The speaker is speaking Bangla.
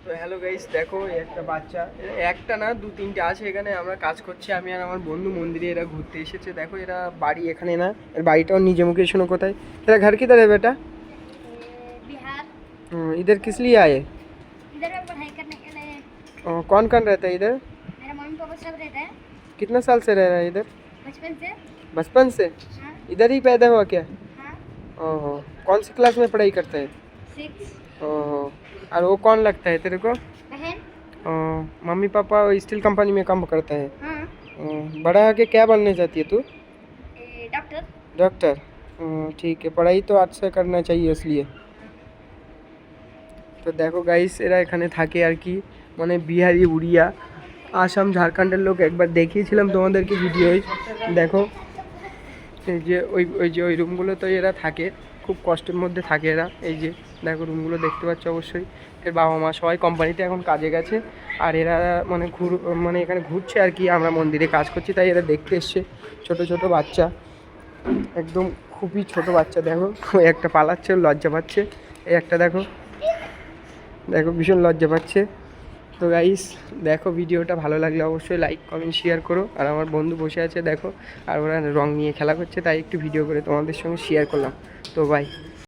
তো হ্যালো গাইস, দেখো একটা বাচ্চা, একটা না দু তিনটে আছে এখানে। আমরা কাজ করছি, আমি আর আমার বন্ধু মন্দিরে। এরা ঘুরতে এসেছে। দেখো এরা বাড়ি এখানে না, এর বাড়িটাও নিজে মুখে শোনো কোথায়। तेरा घर किधर है बेटा? बिहार। इधर किस लिए आए? इधर में पढ़ाई करने के लिए। कौन कौन रहता है इधर? मेरा मम्मी पापा सब रहते हैं। कितना साल से रह रहा है इधर? बचपन से। बचपन से? हाँ। इधर ही पैदा हुआ क्या? हाँ। ओहो, कौन सी क्लास में पढ़ाई करता है? 6। ओहो, और वो कौन लगता है तेरे को? बहन। मम्मी पापा स्टील कंपनी में काम करता है। हाँ। बड़ा होके क्या बनना चाहती है तू? डॉक्टर। डॉक्टर। ठीक है, पढ़ाई तो आज से करना चाहिए इसलिए। তো দেখো গাইস, এরা এখানে থাকে আর কি, মানে বিহারি, উড়িয়া, আসাম, ঝাড়খণ্ডের লোক। একবার দেখিয়েছিলাম তোমাদেরকে ভিডিওয়। দেখো এই যে ওই রুমগুলো তো এরা থাকে, খুব কষ্টের মধ্যে থাকে এরা। এই যে দেখো রুমগুলো দেখতে পাচ্ছ অবশ্যই। এর বাবা মা সবাই কোম্পানিতে এখন কাজে গেছে, আর এরা মানে এখানে ঘুরছে আর কি। আমরা মন্দিরে কাজ করছি তাই এরা দেখতে এসছে। ছোট ছোট বাচ্চা, একদম খুবই ছোট বাচ্চা। দেখো ওই একটা পালাচ্ছে, লজ্জা পাচ্ছে। এই একটা দেখো দেখো ভীষণ লজ্জা পাচ্ছে। তো গাইস দেখো, ভিডিওটা ভালো লাগলে অবশ্যই লাইক কমেন্ট শেয়ার করো। আর আমার বন্ধু বসে আছে দেখো, আর ওরা রং নিয়ে খেলা করছে, তাই একটু ভিডিও করে তোমাদের সঙ্গে শেয়ার করলাম। তো বাই।